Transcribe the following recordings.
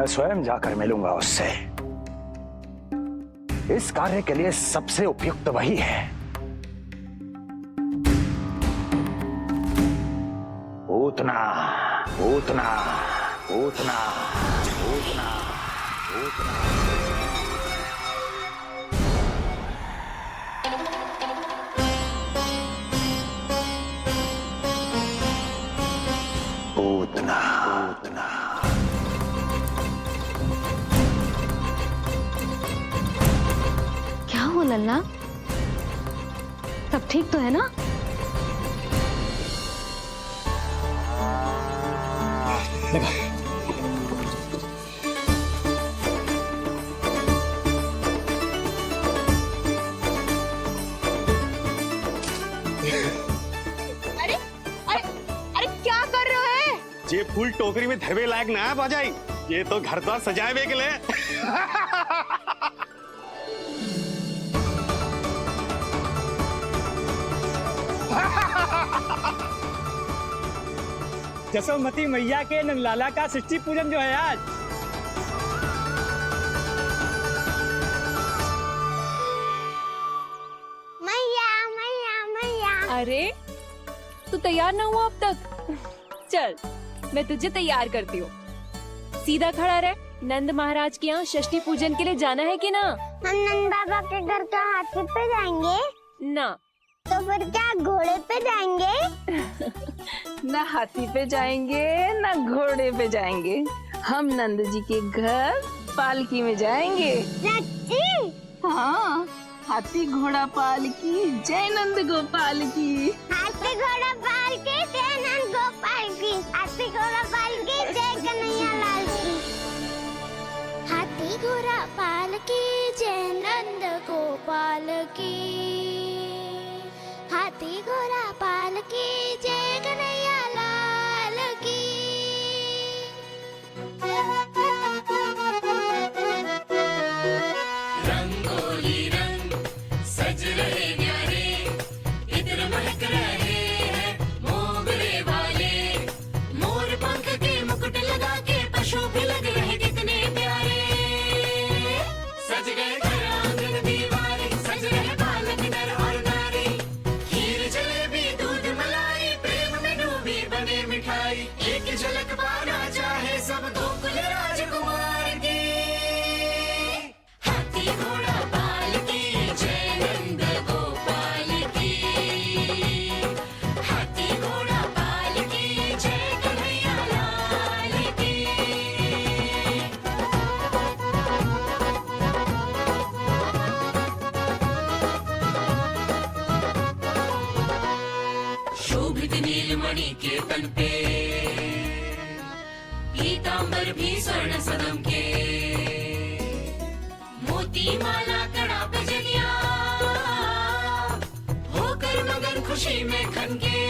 स्वयं जाकर मिलूंगा उससे। इस कार्य के लिए सबसे उपयुक्त वही है। पूतना, पूतना, पूतना, पूतना, पूतना। पूतना, पूतना। क्या हो लल्ला, सब ठीक तो है ना? अरे अरे अरे क्या कर रहे हो है? ये फूल टोकरी में धरवे लायक ना है बाजाई, ये तो घर द्वार सजाए के लिए। जसोमती मैया के नंदलाला का षष्ठी पूजन जो है आज। मैया मैया मैया। अरे तू तैयार ना हुआ अब तक? चल मैं तुझे तैयार करती हूँ। सीधा खड़ा रह। नंद महाराज के यहाँ षष्ठी पूजन के लिए जाना है कि ना? हम नंद बाबा के घर का हाथी पे जाएंगे ना। तो फिर क्या घोड़े पे जाएंगे? ना हाथी पे जाएंगे ना घोड़े पे जाएंगे, हम नंद जी के घर पालकी में जाएंगे। सच्ची? हाँ, हाथी घोड़ा पालकी जय नंद गोपाल की। हाथी घोड़ा पाल के जय नंद गोपाल की। हाथी घोड़ा पाल के जय कन्हैया लाल की। हाथी घोड़ा पाल के जय नंद गोपाल की। हाथी घोड़ा पाल के जय कन्हैया लाल की। रंगोली रंग सज रहे न्यारे, इधर महक रहे हैं मोगरे वाले। मोर पंख के मुकुट लगा के पशु भी लग रहे कितने प्यारे। सज गए घर आंगन दीवारे, सज रहे बालक नर और नारी। खीर जलेबी दूध मलाई, प्रेम में डूबी बने मिठाई। एक झलक पाना चाहे सब गोकुल राजकुमार की। हाथी घोड़ा पाल की जय नंद गोपाल की। हाथी घोड़ा पाल की जय कन्हैया लाल की। शोभित नीलमणि के तन पे, पीतांबर भी स्वर्ण सदम के। मोती माला कड़ा बजनिया, होकर मगन खुशी में खनके।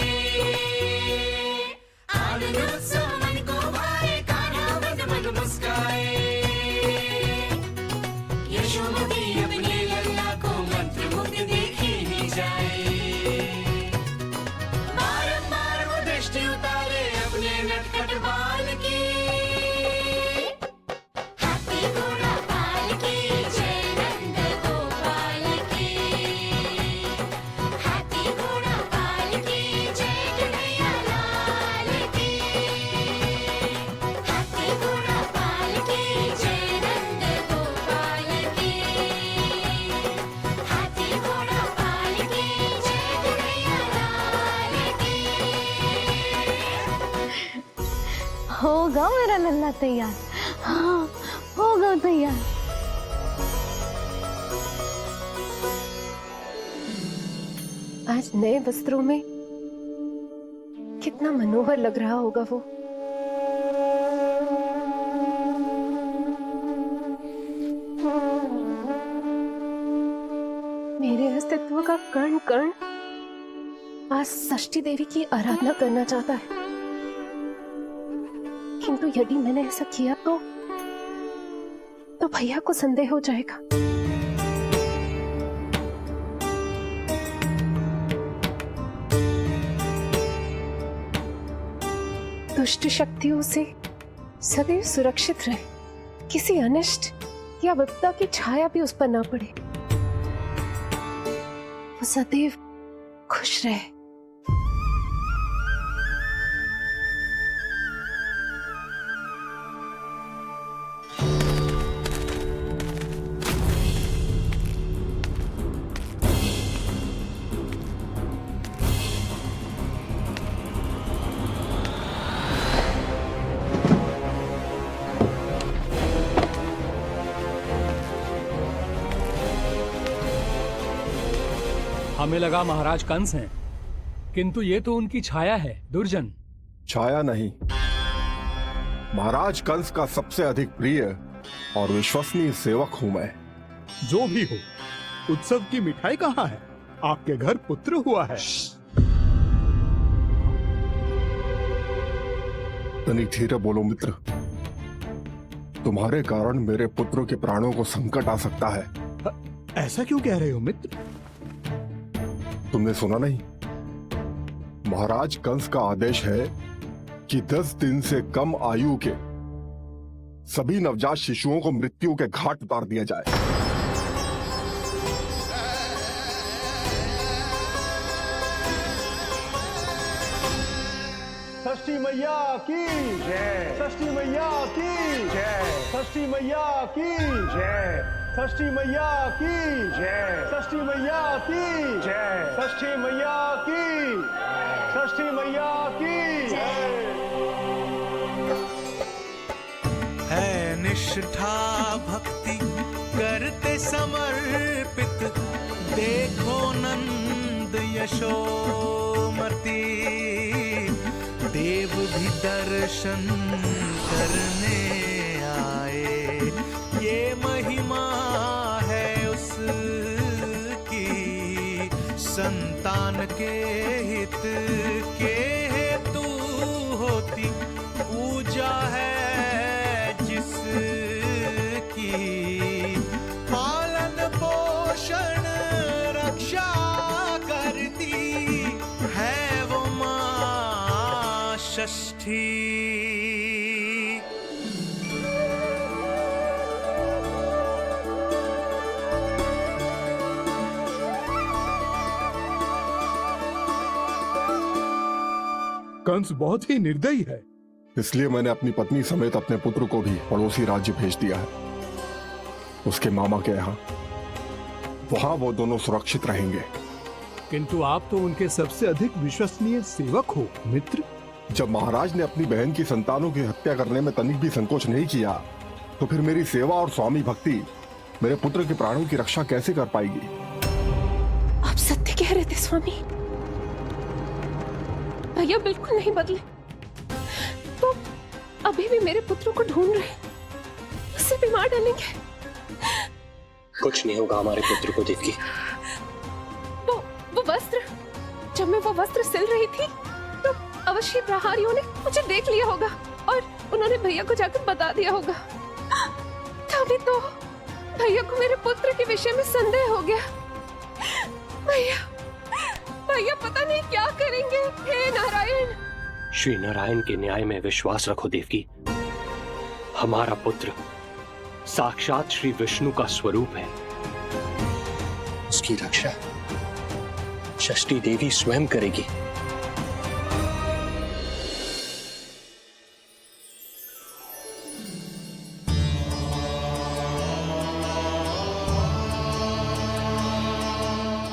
आनंद उत्सव मन को भाए, कान्हा मन मन मुस्काए। यशोमती अपने लल्ला को मंत्र मुग्ध देखी ही जाए। बारंबार वो दृष्टि उतारे अपने नटखट बाल की। हाथी घोड़ा पाल की जय नंद गोपाल की। हाथी घोड़ा पाल की जय कन्हैया लाल की। हाथी घोड़ा पाल की जय नंद गोपाल की। हाथी घोड़ा पाल की जय कन्हैया लाल की। होगा मेरा लल्ला तैयार। हाँ, होगा तैयार। आज नए वस्त्रों में कितना मनोहर लग रहा होगा वो। मेरे अस्तित्व का कण कण आज षष्ठी देवी की आराधना करना चाहता है, किंतु यदि मैंने ऐसा किया तो भैया को संदेह हो जाएगा। दुष्ट शक्तियों से सदैव सुरक्षित रहे, किसी अनिष्ट या विपदा की छाया भी उस पर ना पड़े, वो सदैव खुश रहे। हमें लगा महाराज कंस हैं, किंतु ये तो उनकी छाया है दुर्जन। छाया नहीं, महाराज कंस का सबसे अधिक प्रिय और विश्वसनीय सेवक हूं मैं। जो भी हो, उत्सव की मिठाई कहाँ है? आपके घर पुत्र हुआ है। तनिक धीरे बोलो मित्र, तुम्हारे कारण मेरे पुत्र के प्राणों को संकट आ सकता है। ऐसा क्यों कह रहे हो मित्र? तुमने सुना नहीं? महाराज कंस का आदेश है कि 10 दिन से कम आयु के सभी नवजात शिशुओं को मृत्यु के घाट उतार दिया जाए। षष्ठी मैया की जय, षष्ठी मैया की जय, षष्ठी मैया की जय, षष्ठी मैया की जय, षष्ठी मैया की जय, षष्ठी मैया की, षष्ठी मैया की जय। है निष्ठा भक्ति करते समर्पित, देखो नंद यशोमती, देव भी दर्शन करने आए। ये महिमा है उसकी, संतान के हित के हेतु होती पूजा है जिसकी, पालन पोषण रक्षा करती है वो मां षष्ठी। कंस बहुत ही निर्दयी है। इसलिए मैंने अपनी पत्नी समेत अपने पुत्र को भी पड़ोसी राज्य भेज दिया है, उसके मामा के यहाँ। वहां वो दोनों सुरक्षित रहेंगे। किंतु आप तो उनके सबसे अधिक विश्वसनीय सेवक हो मित्र। जब महाराज ने अपनी बहन की संतानों की हत्या करने में तनिक भी संकोच नहीं किया, तो फिर मेरी सेवा और स्वामी भक्ति मेरे पुत्र के प्राणों की रक्षा कैसे कर पाएगी? आप सत्य कह रहे थे स्वामी। भैया बिल्कुल नहीं बदले, तो अभी भी मेरे पुत्र को ढूंढ रहे, उसे भी मार डालेंगे। कुछ नहीं होगा हमारे पुत्र को देवकी। वो वस्त्र, जब मैं वो वस्त्र सिल रही थी तो अवश्य प्रहारियों ने मुझे देख लिया होगा और उन्होंने भैया को जाकर बता दिया होगा। तभी तो भैया को मेरे पुत्र के विषय में संदेह हो गया। भैया पता नहीं क्या करेंगे। हे नारायण। श्री नारायण के न्याय में विश्वास रखो देवकी। हमारा पुत्र साक्षात श्री विष्णु का स्वरूप है। उसकी रक्षा षष्ठी देवी स्वयं करेगी।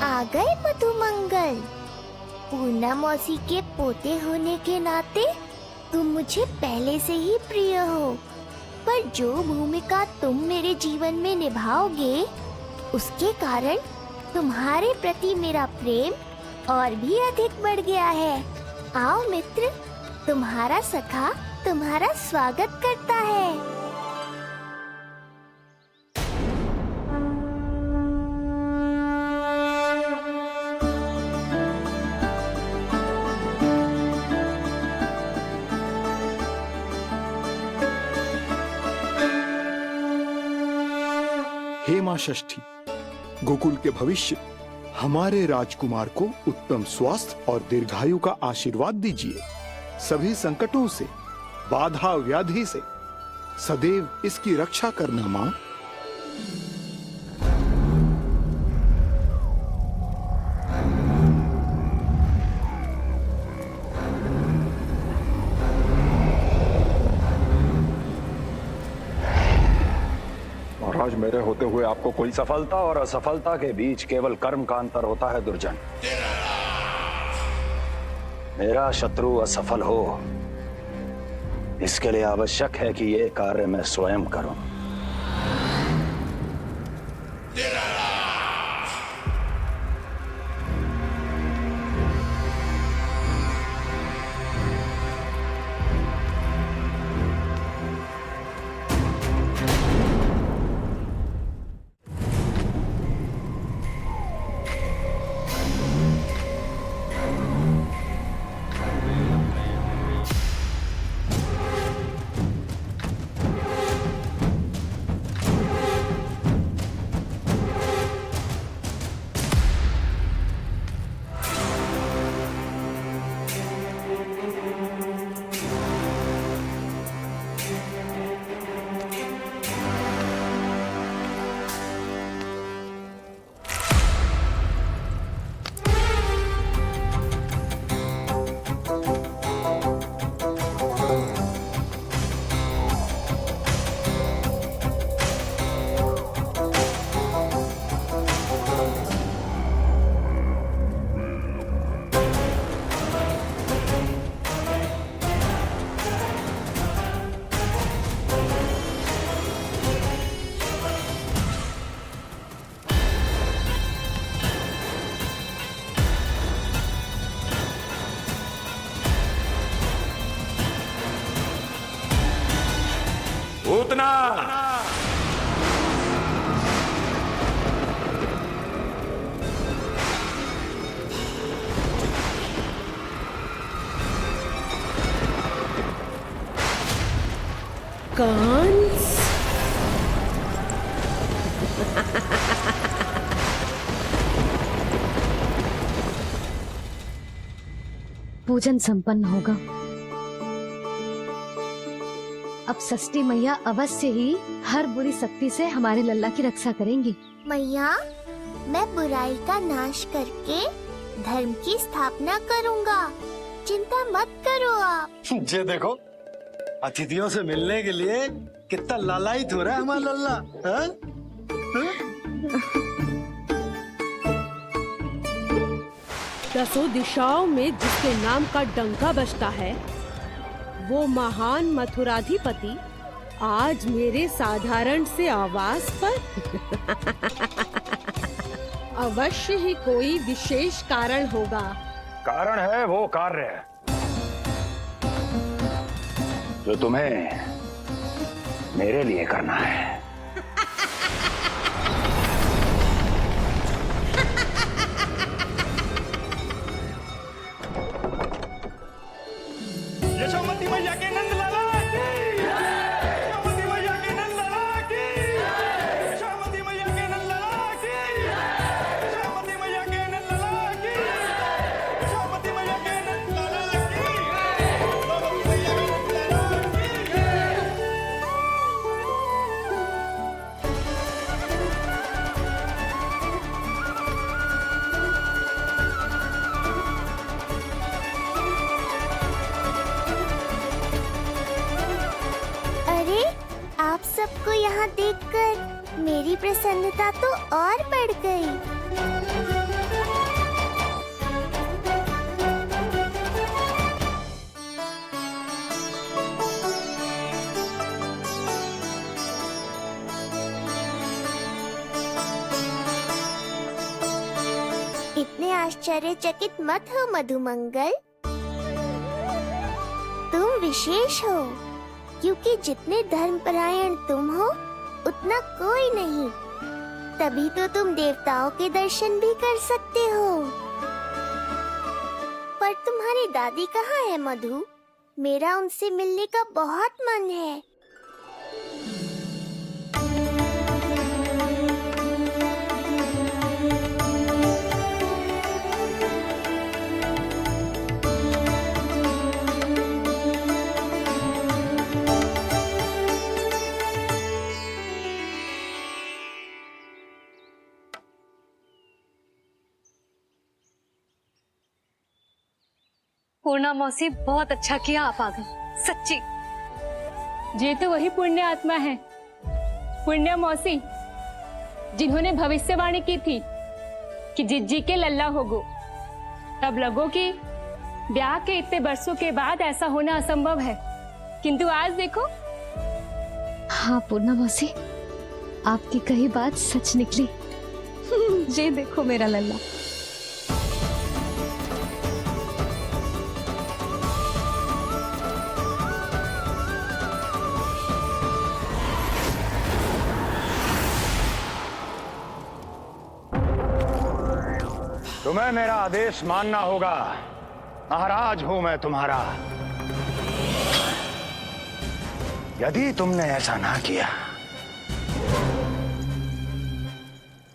आ गए मधुमंगल। पूर्णा मौसी के पोते होने के नाते तुम मुझे पहले से ही प्रिय हो, पर जो भूमिका तुम मेरे जीवन में निभाओगे उसके कारण तुम्हारे प्रति मेरा प्रेम और भी अधिक बढ़ गया है। आओ मित्र, तुम्हारा सखा तुम्हारा स्वागत करता है। हे मां षष्ठी, गोकुल के भविष्य हमारे राजकुमार को उत्तम स्वास्थ्य और दीर्घायु का आशीर्वाद दीजिए। सभी संकटों से, बाधा व्याधि से सदैव इसकी रक्षा करना माँ। महाराज, मेरे होते हुए आपको कोई सफलता और असफलता के बीच केवल कर्म का अंतर होता है दुर्जन। मेरा शत्रु असफल हो, इसके लिए आवश्यक है कि ये कार्य मैं स्वयं करूं। पूतना, कंस। पूजन संपन्न होगा। अब षष्ठी मैया अवश्य ही हर बुरी शक्ति से हमारे लल्ला की रक्षा करेंगी। मैया, मैं बुराई का नाश करके धर्म की स्थापना करूंगा, चिंता मत करो आप। ये देखो, अतिथियों से मिलने के लिए कितना लालायित हो रहा है हमारा लल्ला। हाँ? दसों दिशाओं में जिसके नाम का डंका बजता है, वो महान मथुराधिपति आज मेरे साधारण से आवास पर अवश्य ही कोई विशेष कारण होगा। कारण है वो कार्य जो तुम्हें मेरे लिए करना है। यशोमती मैया के नंद लाला की, यशोमती मैया के नंद लाला की, यशोमती मैया के नंद लाला की, यशोमती मैया के नंद लाला की, यशोमती मैया के नंद लाला की, यशोमती मैया के नंद लाला की। अरे, आप सबको यहाँ देखकर मेरी प्रसन्नता तो और बढ़ गई। इतने आश्चर्यचकित मत हो मधुमंगल, तुम विशेष हो, क्योंकि जितने धर्मपरायण तुम हो उतना कोई नहीं। तभी तो तुम देवताओं के दर्शन भी कर सकते हो। पर तुम्हारी दादी कहाँ है मधु? मेरा उनसे मिलने का बहुत मन है। पूर्णा मौसी, बहुत अच्छा किया आप आ गए, सच्ची। ये तो वही पुण्य आत्मा है, पुण्य मौसी, जिन्होंने भविष्यवाणी की थी कि जिज्जी के लल्ला होगो। तब लगो कि ब्याह के इतने बरसों के बाद ऐसा होना असंभव है, किंतु आज देखो। हाँ पूर्णा मौसी, आपकी कही बात सच निकली। ये देखो मेरा लल्ला। तुम्हें मेरा आदेश मानना होगा। महाराज हूं मैं तुम्हारा। यदि तुमने ऐसा ना किया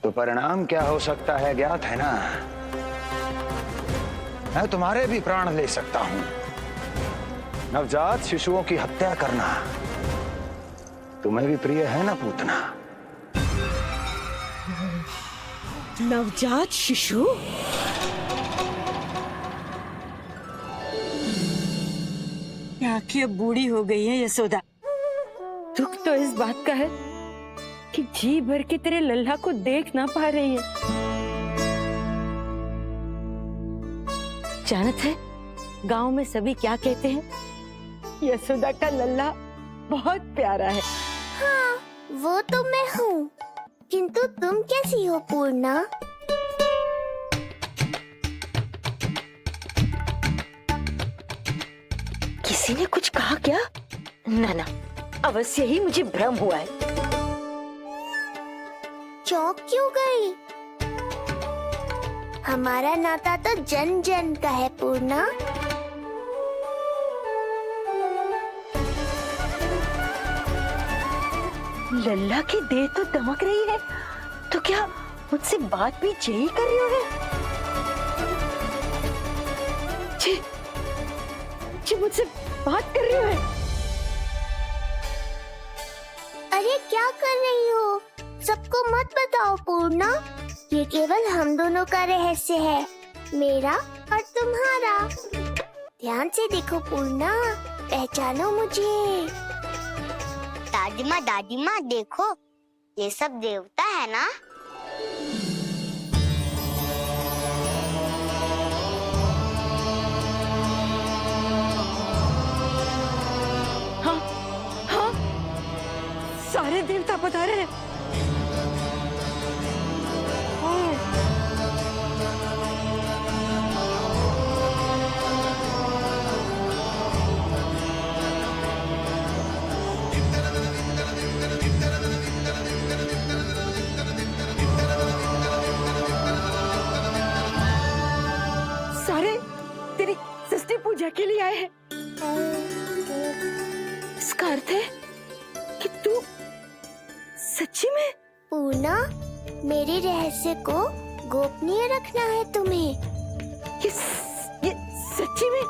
तो परिणाम क्या हो सकता है ज्ञात है ना। मैं तुम्हारे भी प्राण ले सकता हूं। नवजात शिशुओं की हत्या करना तुम्हें भी प्रिय है ना पूतना। नवजात शिशु? आंखें बूढ़ी हो गई है यशोदा। दुख तो इस बात का है कि जी भर के तेरे लल्ला को देख ना पा रही है। जानत है गांव में सभी क्या कहते हैं? यशोदा का लल्ला बहुत प्यारा है। हाँ, वो तो मैं हूँ, किंतु तुम कैसी हो पूर्णा? किसी ने कुछ कहा क्या? ना ना, अवश्य ही मुझे भ्रम हुआ है। चौंक क्यों गई? हमारा नाता तो जन जन का है पूर्णा। लल्ला की देह तो दमक रही है, तो क्या मुझसे बात भी यही कर रही हो? जी, जी मुझसे बात कर रही हो? अरे क्या कर रही हो? सबको मत बताओ पूर्णा, ये केवल हम दोनों का रहस्य है, मेरा और तुम्हारा। ध्यान से देखो पूर्णा, पहचानो मुझे। दादी माँ देखो, ये सब देवता है ना। हाँ, हाँ, सारे देवता पधारे हैं। सारे तेरी षष्ठी पूजा के लिए आए हैं। इसका अर्थ है कि तू सच्ची में? पूर्णा, मेरे रहस्य को गोपनीय रखना है तुम्हें। ये सच्ची में?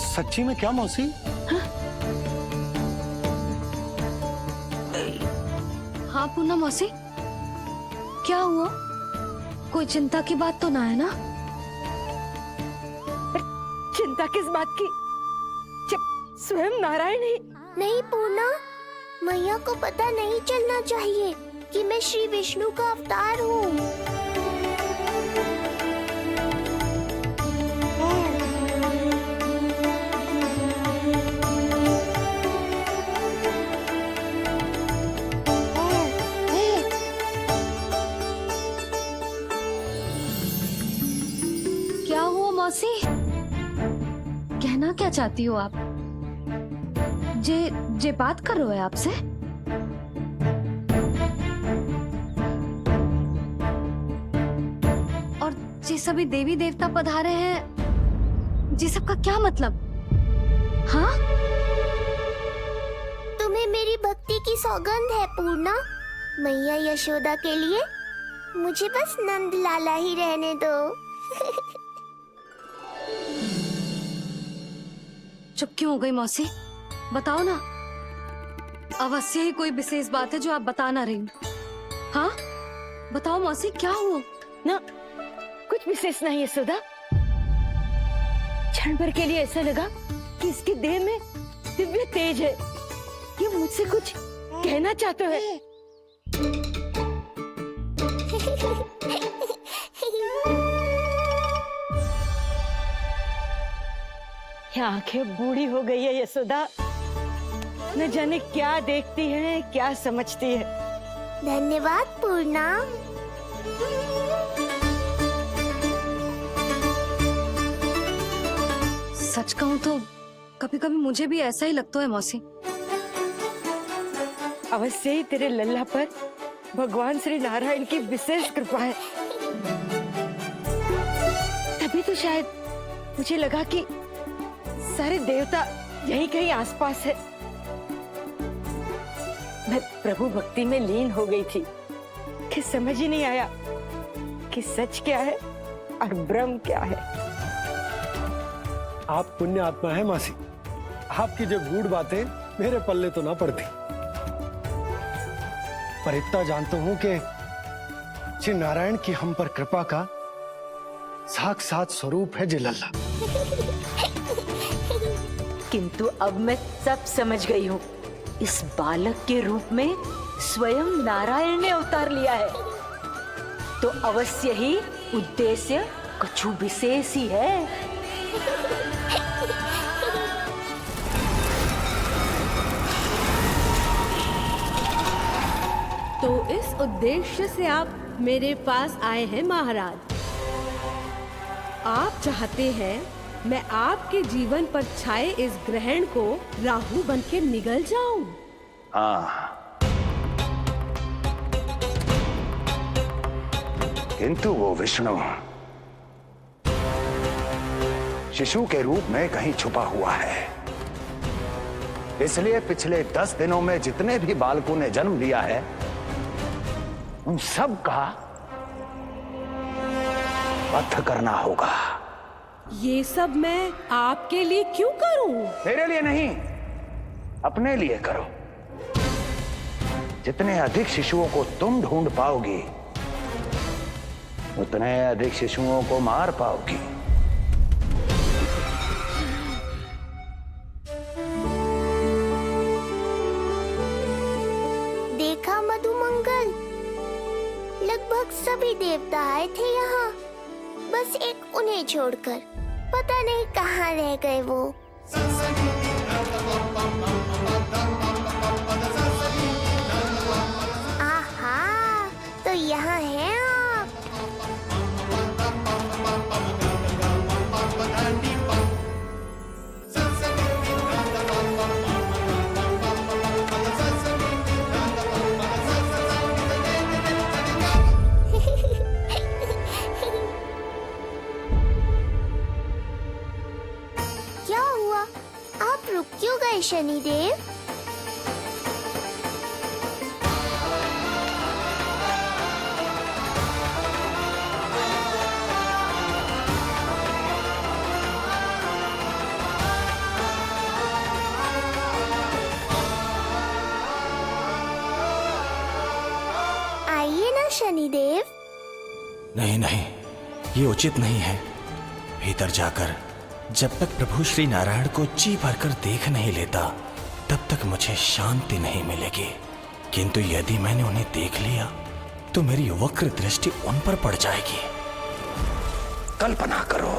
सच्ची में क्या मौसी? हाँ पूर्णा मौसी, क्या हुआ? कोई चिंता की बात तो ना है ना? चिंता किस बात की, जब स्वयं नारायण ही। नहीं पूर्णा, मैया को पता नहीं चलना चाहिए कि मैं श्री विष्णु का अवतार हूँ। क्या हुआ मौसी? कहना क्या चाहती हो आप? जे बात कर रहे हो आपसे? और जे सभी देवी देवता पधारे हैं, जी सबका क्या मतलब? हाँ? तुम्हें मेरी भक्ति की सौगंध है पूर्णा। मैया यशोदा के लिए मुझे बस नंद लाला ही रहने दो। चुप क्यों हो गई मौसी? बताओ ना, अवश्य ही कोई विशेष बात है जो आप बता ना रही। हाँ बताओ मौसी, क्या हुआ? ना कुछ विशेष नहीं यशोदा। क्षण भर के लिए ऐसा लगा कि इसके देह में दिव्य तेज है। ये मुझसे कुछ कहना चाहते हैं। ये आंखें बूढ़ी हो गई है यशोदा। न जाने क्या देखती है, क्या समझती है। धन्यवाद पूर्णा। सच कहूँ तो कभी कभी मुझे भी ऐसा ही लगता है मौसी। अवश्य ही तेरे लल्ला पर भगवान श्री नारायण की विशेष कृपा है। तभी तो शायद मुझे लगा कि सारे देवता यहीं कहीं आसपास है। मैं प्रभु भक्ति में लीन हो गई थी कि समझ ही नहीं आया कि सच क्या है और भ्रम क्या है। आप पुण्य आत्मा है मासी। आपकी जो गूढ़ बातें मेरे पल्ले तो ना पड़ती, पर इतना जानता हूं कि श्री नारायण की हम पर कृपा का साक्षात स्वरूप है जी लल्ला। किंतु अब मैं सब समझ गई हूँ। इस बालक के रूप में स्वयं नारायण ने अवतार लिया है, तो अवश्य ही उद्देश्य कुछ विशेष ही है। तो इस उद्देश्य से आप मेरे पास आए हैं महाराज। आप चाहते हैं मैं आपके जीवन पर छाए इस ग्रहण को राहु बनके निगल जाऊं? हाँ, किंतु वो विष्णु शिशु के रूप में कहीं छुपा हुआ है। इसलिए पिछले 10 दिनों में जितने भी बालकों ने जन्म लिया है, उन सब का वध करना होगा। ये सब मैं आपके लिए क्यों करूं? तेरे लिए नहीं, अपने लिए करो। जितने अधिक शिशुओं को तुम ढूंढ पाओगी, उतने अधिक शिशुओं को मार पाओगी। देखा मधुमंगल, लगभग सभी देवता आए थे यहाँ, बस एक उन्हें छोड़कर। पता नहीं कहाँ रह गए वो। आहा, तो यहाँ हैं आप। क्या हुआ? आप रुक क्यों गए शनिदेव? आइए ना शनिदेव। नहीं नहीं, ये उचित नहीं है। भीतर जाकर जब तक प्रभु श्री नारायण को जी भरकर देख नहीं लेता, तब तक मुझे शांति नहीं मिलेगी। किंतु यदि मैंने उन्हें देख लिया तो मेरी वक्र दृष्टि उन पर पड़ जाएगी। कल्पना करो,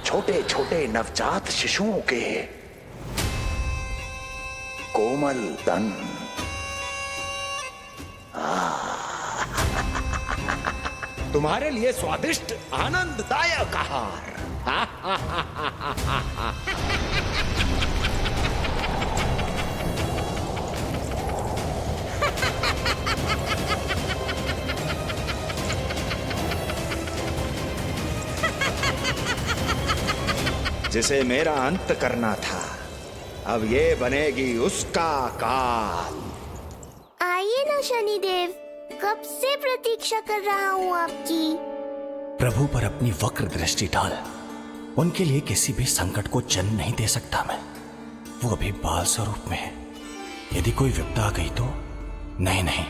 छोटे छोटे नवजात शिशुओं के कोमल तन, तुम्हारे लिए स्वादिष्ट आनंददायक आहार। जिसे मेरा अंत करना था, अब ये बनेगी उसका काल। आइए ना शनिदेव, कब से प्रतीक्षा कर रहा हूँ आपकी। प्रभु पर अपनी वक्र दृष्टि डाल। उनके लिए किसी भी संकट को जन्म नहीं दे सकता मैं। वो अभी बाल स्वरूप में है। यदि कोई विपदा आ गई तो नहीं नहीं,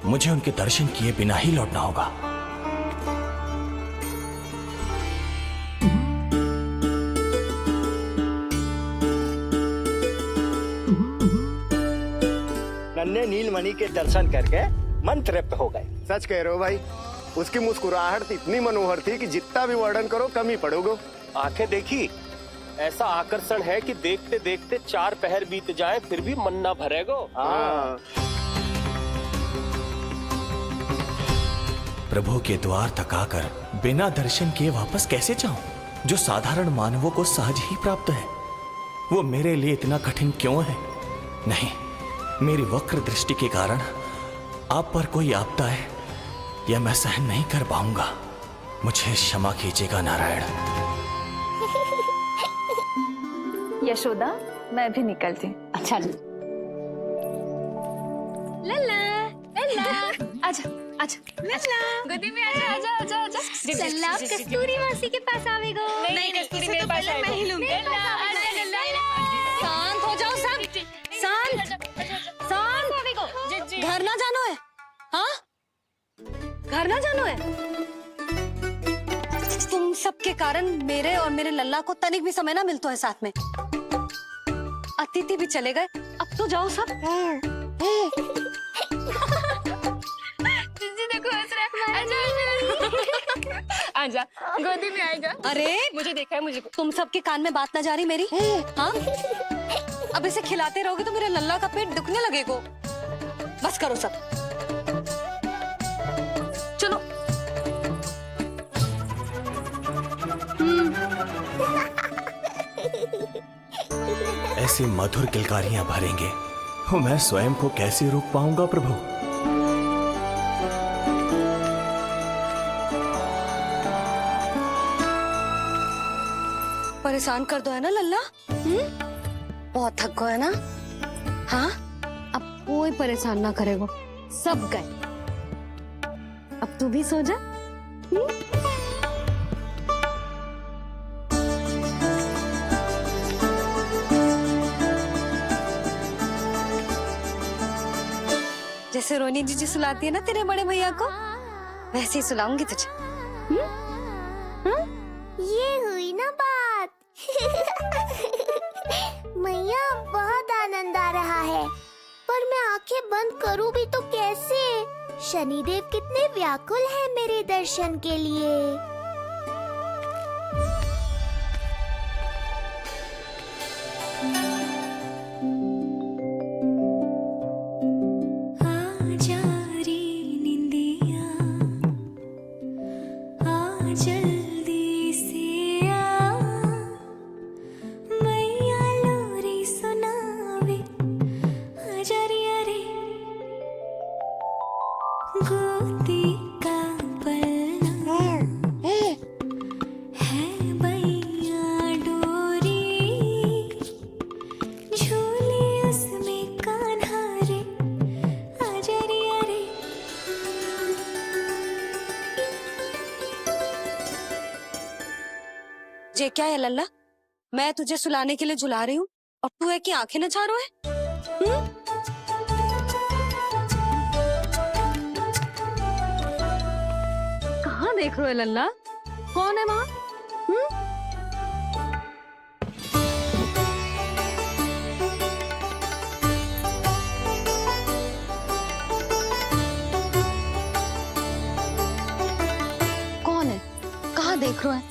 मुझे उनके दर्शन किए बिना ही लौटना होगा। नन्हे नीलमणि के दर्शन करके मन तृप्त हो गए। सच कह रहे हो भाई, उसकी मुस्कुराहट इतनी मनोहर थी कि जितना भी वर्णन करो कम ही पड़ोगे। आंखें देखी, ऐसा आकर्षण है कि देखते देखते 4 पहर बीत जाए फिर भी मन ना भरेगो। प्रभु के द्वार तक आकर बिना दर्शन किए वापस कैसे जाऊं? जो साधारण मानवों को सहज ही प्राप्त है, वो मेरे लिए इतना कठिन क्यों है? नहीं, मेरी वक्र दृष्टि के कारण आप पर कोई आपदा है या मैं सहन नहीं कर पाऊंगा। मुझे क्षमा कीजिएगा नारायण। यशोदा, मैं भी निकलती हूँ। अच्छा जी। लल्ला, लल्ला, आजा, आजा, लल्ला, गोदी में आजा, आजा, आजा, आजा। लल्ला, कस्तूरी मासी के पास आवेगो। नहीं, कस्तूरी मेरे पास आएगा। मैं ही लूंगी। लल्ला, आजा, लल्ला। शांत हो जाओ सब, शांत, शांत। घर ना जानो है? हाँ, घर ना जानो है? तुम सबके कारण मेरे और मेरे लल्ला को तनिक भी समय ना मिलता है साथ में। अतिथि भी चले गए, अब तो जाओ सब। जिज्जी देखो हंस रहा है। आजा, आजा, गोदी में आएगा। अरे मुझे देखा है, मुझे। तुम सबके कान में बात ना जा रही मेरी? हाँ, अब इसे खिलाते रहोगे तो मेरे लल्ला का पेट दुखने लगेगा। बस करो सब, चलो। ऐसी मधुर किलकारियां भरेंगे तो मैं स्वयं को कैसे रोक पाऊंगा प्रभु? परेशान कर दो है ना लल्ला? बहुत थक गए ना? हाँ, अब कोई परेशान ना करेगा, सब गए। अब तू भी सो जा। जैसे रोनी जीजी सुलाती है ना तेरे बड़े भैया को, वैसे ही सुलाऊंगी तुझे। ये हुई ना बात। मैया, बहुत आनंद आ रहा है, पर मैं आंखें बंद करूं भी तो कैसे? शनिदेव कितने व्याकुल हैं मेरे दर्शन के लिए। ये क्या है लल्ला? मैं तुझे सुलाने के लिए झुला रही हूँ और तू है कि आंखें नचा रहा है? कहाँ देख रहे हो लल्ला? कौन है वहाँ? कौन है? कहाँ देख रहे हो?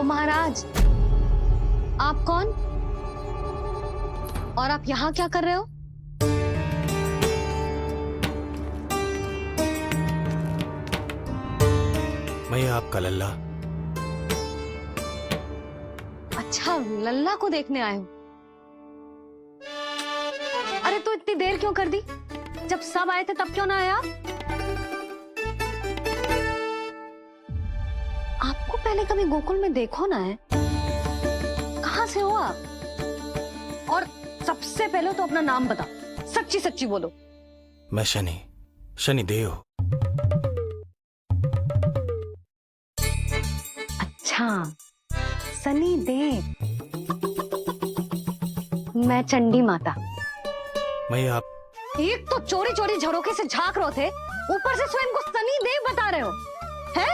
महाराज, आप कौन और आप यहाँ क्या कर रहे हो? मैं आपका लल्ला। अच्छा, लल्ला को देखने आए हो? अरे तो इतनी देर क्यों कर दी? जब सब आए थे तब क्यों ना आए आप? आपको पहले कभी गोकुल में देखो ना है? कहाँ से हो आप? और सबसे पहले तो अपना नाम बता, सच्ची सच्ची बोलो। मैं शनिदेव। अच्छा, शनिदेव। मैं चंडी माता। मैं आप एक तो चोरी चोरी झरोखे से झांक रहे थे, ऊपर से स्वयं को शनिदेव बता रहे हो। है?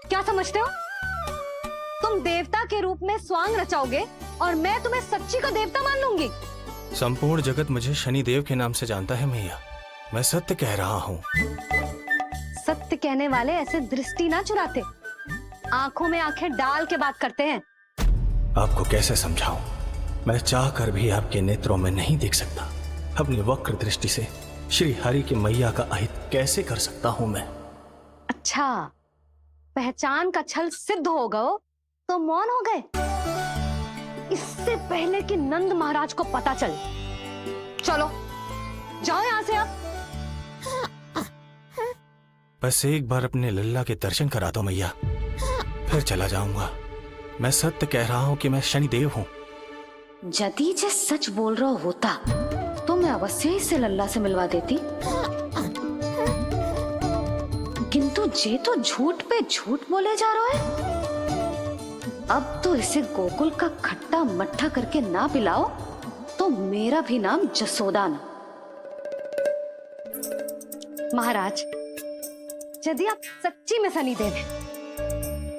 क्या समझते हो? तुम देवता के रूप में स्वांग रचाओगे और मैं तुम्हें सच्ची का देवता मान लूंगी? संपूर्ण जगत मुझे शनिदेव के नाम से जानता है मैया। मैं सत्य कह रहा हूँ। सत्य कहने वाले ऐसे दृष्टि ना चुराते, आंखों में आंखें डाल के बात करते हैं। आपको कैसे समझाऊं? मैं चाह कर भी आपके नेत्रों में नहीं देख सकता। अपनी वक्र दृष्टि से श्री हरि की मैया का अहित कैसे कर सकता हूं मैं? अच्छा, पहचान का छल सिद्ध हो गया तो मौन हो गए? इससे पहले कि नंद महाराज को पता चले। चलो जाओ यहां से आप। बस एक बार अपने लल्ला के दर्शन करा दो मैया, फिर चला जाऊंगा। मैं सत्य कह रहा हूं कि मैं शनिदेव हूं। यदि जे सच बोल रहा होता तो मैं अवश्य इसे लल्ला से मिलवा देती, किंतु जे तो झूठ पे झूठ बोले जा रहा है। अब तो इसे गोकुल का खट्टा मट्ठा करके ना पिलाओ तो मेरा भी नाम जसोदा ना। महाराज, यदि आप सच्ची में शनिदेव हैं,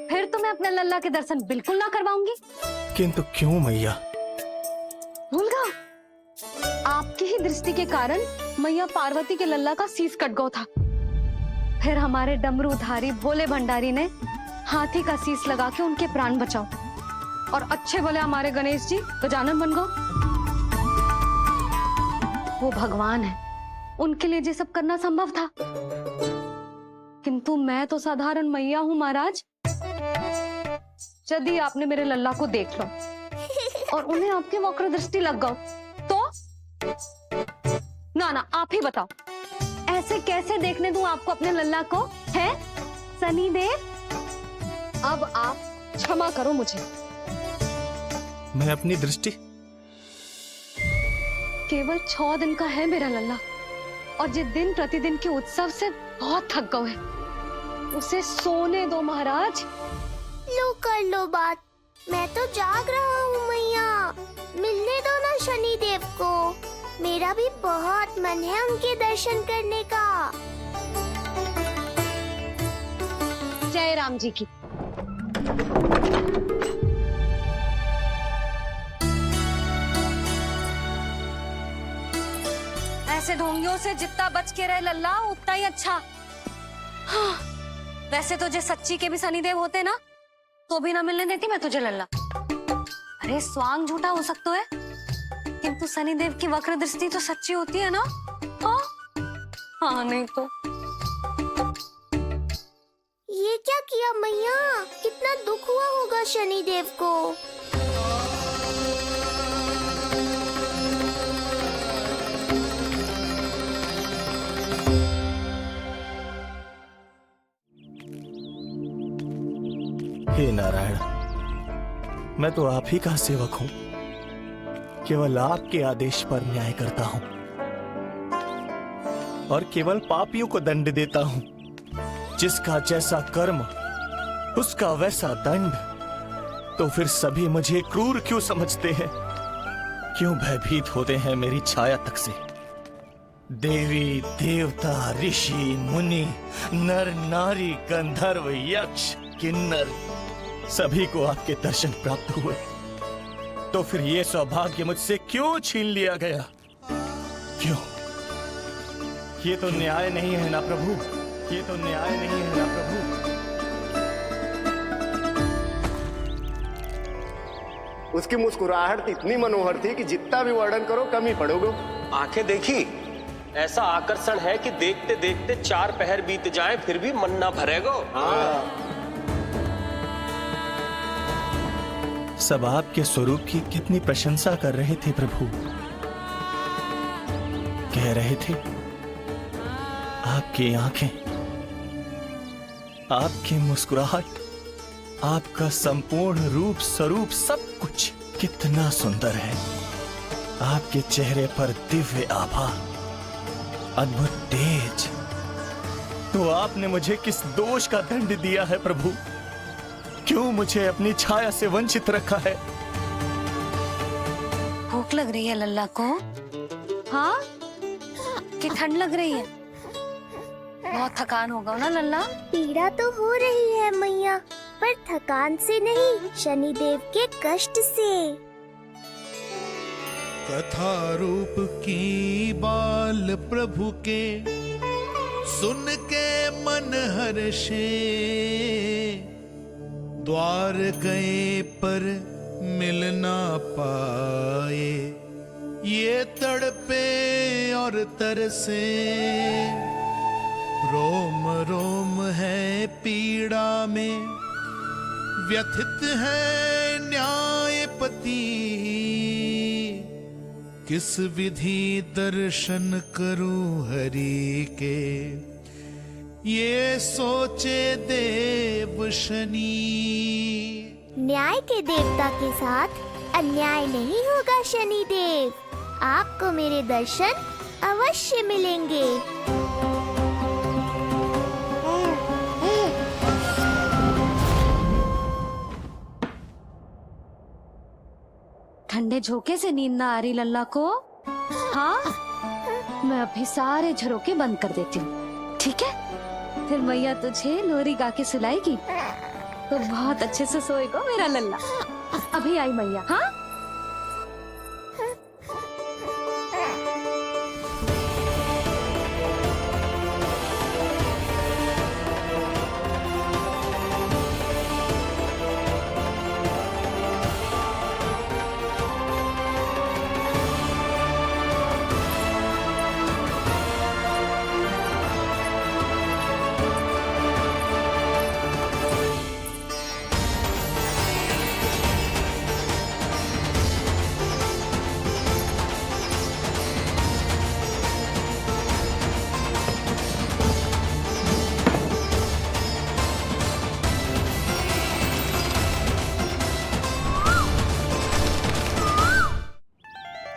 फिर तो मैं अपने लल्ला के दर्शन बिल्कुल ना करवाऊंगी। किंतु क्यों मैया? भूल गया? आपकी ही दृष्टि के कारण मैया पार्वती के लल्ला का शीश कट गया था। फिर हमारे डमरूधारी भोले भंडारी ने हाथी का शीश लगा के उनके प्राण बचाओ, और अच्छे भले हमारे गणेश जी गजानन बन गए। वो भगवान है, उनके लिए ये सब करना संभव था, किंतु मैं तो साधारण मैया हूँ महाराज। यदि आपने मेरे लल्ला को देख लो और उन्हें आपकी वक्र दृष्टि लग गई तो? ना आप ही बताओ, ऐसे कैसे देखने दूं आपको अपने लल्ला को? है शनिदेव? अब आप क्षमा करो मुझे। मैं अपनी दृष्टि? केवल 6 दिन का है मेरा लल्ला, और जिस दिन प्रतिदिन के उत्सव से बहुत थक गए हैं, उसे सोने दो महाराज। लो कर लो बात, मैं तो जाग रहा हूँ मैया। मिलने दो ना शनिदेव को, मेरा भी बहुत मन है उनके दर्शन करने का। जय राम जी की। ऐसे ढोंगियों से जितना बच के रहे लल्ला उतना ही अच्छा। हाँ, वैसे तो जे सच्ची के भी शनिदेव होते ना तो भी ना मिलने देती मैं तुझे लल्ला। अरे स्वांग झूठा हो सकता है, किंतु शनिदेव की वक्र दृष्टि तो सच्ची होती है ना? हाँ, हाँ नहीं तो। ये क्या किया मैया? कितना दुख हुआ होगा शनिदेव को। हे नारायण, मैं तो आप ही का सेवक हूं, केवल आपके आदेश पर न्याय करता हूं और केवल पापियों को दंड देता हूं। जिसका जैसा कर्म उसका वैसा दंड। तो फिर सभी मुझे क्रूर क्यों समझते हैं? क्यों भयभीत होते हैं मेरी छाया तक से? देवी देवता ऋषि मुनि नर नारी गंधर्व यक्ष किन्नर सभी को आपके दर्शन प्राप्त हुए, तो फिर ये सौभाग्य मुझसे क्यों छीन लिया गया? क्यों? ये तो न्याय नहीं है ना प्रभु, ये तो न्याय नहीं है ना प्रभु। उसकी मुस्कुराहट इतनी मनोहर थी कि जितना भी वर्णन करो कम ही पड़ोगे। आंखें देखी, ऐसा आकर्षण है कि देखते देखते 4 पहर बीत जाए फिर भी मन ना भरेगा। सब आपके स्वरूप की कितनी प्रशंसा कर रहे थे प्रभु। कह रहे थे आपकी आंखें, आपकी मुस्कुराहट, आपका संपूर्ण रूप स्वरूप सब कुछ कितना सुंदर है। आपके चेहरे पर दिव्य आभा, अद्भुत तेज। तो आपने मुझे किस दोष का दंड दिया है प्रभु? क्यों मुझे अपनी छाया से वंचित रखा है? भूख लग रही है लल्ला को? हाँ, कि ठंड लग रही है? बहुत थकान होगा ना लल्ला? पीड़ा तो हो रही है मैया, पर थकान से नहीं, शनिदेव के कष्ट से। कथा रूप की बाल प्रभु के सुन के मन हर्षे, द्वार गए पर मिल ना पाए, ये तड़पे और तरसे, रोम रोम है पीड़ा में, व्यथित है न्यायपति, किस विधि दर्शन करूं हरि के, ये सोचे देव शनि। न्याय के देवता के साथ अन्याय नहीं होगा शनिदेव, आपको मेरे दर्शन अवश्य मिलेंगे। ठंडे झोंके से नींद ना आ रही लल्ला को? हाँ, मैं अभी सारे झरोके बंद कर देती हूँ, ठीक है? फिर मैया तुझे लोरी गा के सुलाएगी तो बहुत अच्छे से सोएगा मेरा लल्ला। अभी आई मैया। हाँ,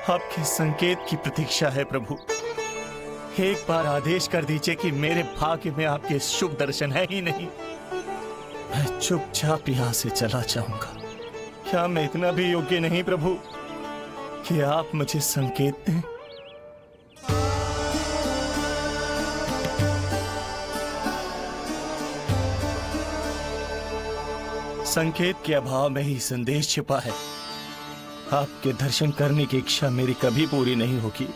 आपके संकेत की प्रतीक्षा है प्रभु। एक बार आदेश कर दीजिए कि मेरे भाग्य में आपके शुभ दर्शन है ही नहीं, मैं चुपचाप यहाँ से चला जाऊंगा। क्या मैं इतना भी योग्य नहीं प्रभु कि आप मुझे संकेत दें? संकेत के अभाव में ही संदेश छिपा है। आपके दर्शन करने की इच्छा मेरी कभी पूरी नहीं होगी।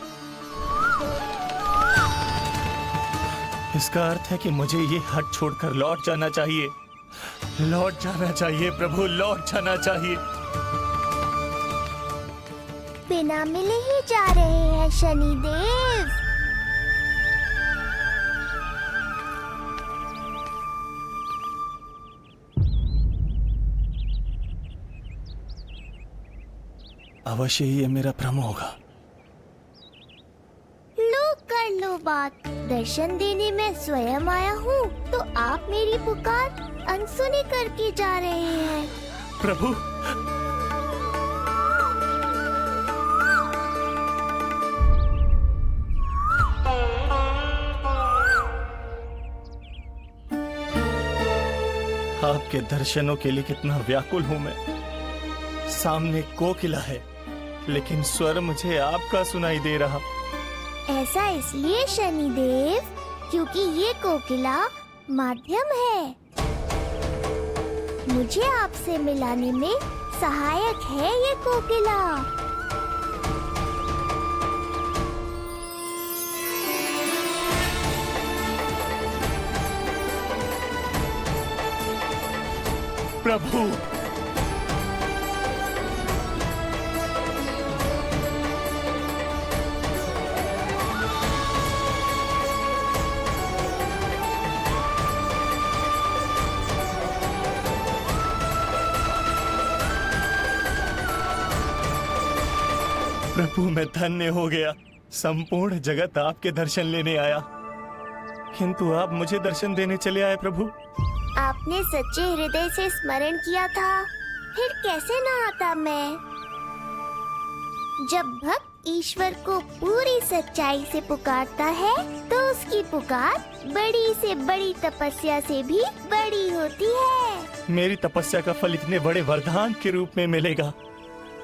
इसका अर्थ है कि मुझे ये हट छोड़कर लौट जाना चाहिए। लौट जाना चाहिए प्रभु, लौट जाना चाहिए। बिना मिले ही जा रहे हैं शनिदेव। अवश्य ही ये मेरा भ्रम होगा। लो कर लो बात, दर्शन देने मैं स्वयं आया हूँ तो आप मेरी पुकार अनसुनी करके जा रहे हैं। प्रभु, आपके दर्शनों के लिए कितना व्याकुल हूँ मैं। सामने कोकिला है लेकिन स्वर मुझे आपका सुनाई दे रहा। ऐसा इसलिए शनिदेव क्योंकि ये कोकिला माध्यम है, मुझे आपसे मिलाने में सहायक है ये कोकिला। प्रभु, प्रभु मैं धन्य हो गया। संपूर्ण जगत आपके दर्शन लेने आया, किंतु आप मुझे दर्शन देने चले आए प्रभु। आपने सच्चे हृदय से स्मरण किया था, फिर कैसे न आता मैं। जब भक्त ईश्वर को पूरी सच्चाई से पुकारता है तो उसकी पुकार बड़ी से बड़ी तपस्या से भी बड़ी होती है। मेरी तपस्या का फल इतने बड़े वरदान के रूप में मिलेगा,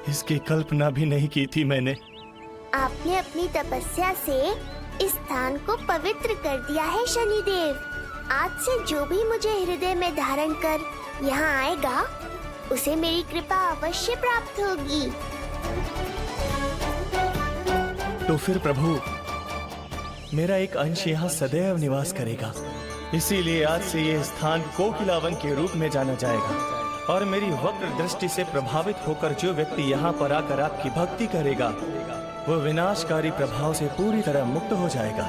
इसकी कल्पना भी नहीं की थी मैंने। आपने अपनी तपस्या से इस स्थान को पवित्र कर दिया है शनिदेव। आज से जो भी मुझे हृदय में धारण कर यहाँ आएगा उसे मेरी कृपा अवश्य प्राप्त होगी। तो फिर प्रभु, मेरा एक अंश यहाँ सदैव निवास करेगा। इसीलिए आज से ये स्थान कोकिलावन के रूप में जाना जाएगा और मेरी वक्र दृष्टि से प्रभावित होकर जो व्यक्ति यहाँ पर आकर आपकी भक्ति करेगा वो विनाशकारी प्रभाव से पूरी तरह मुक्त हो जाएगा।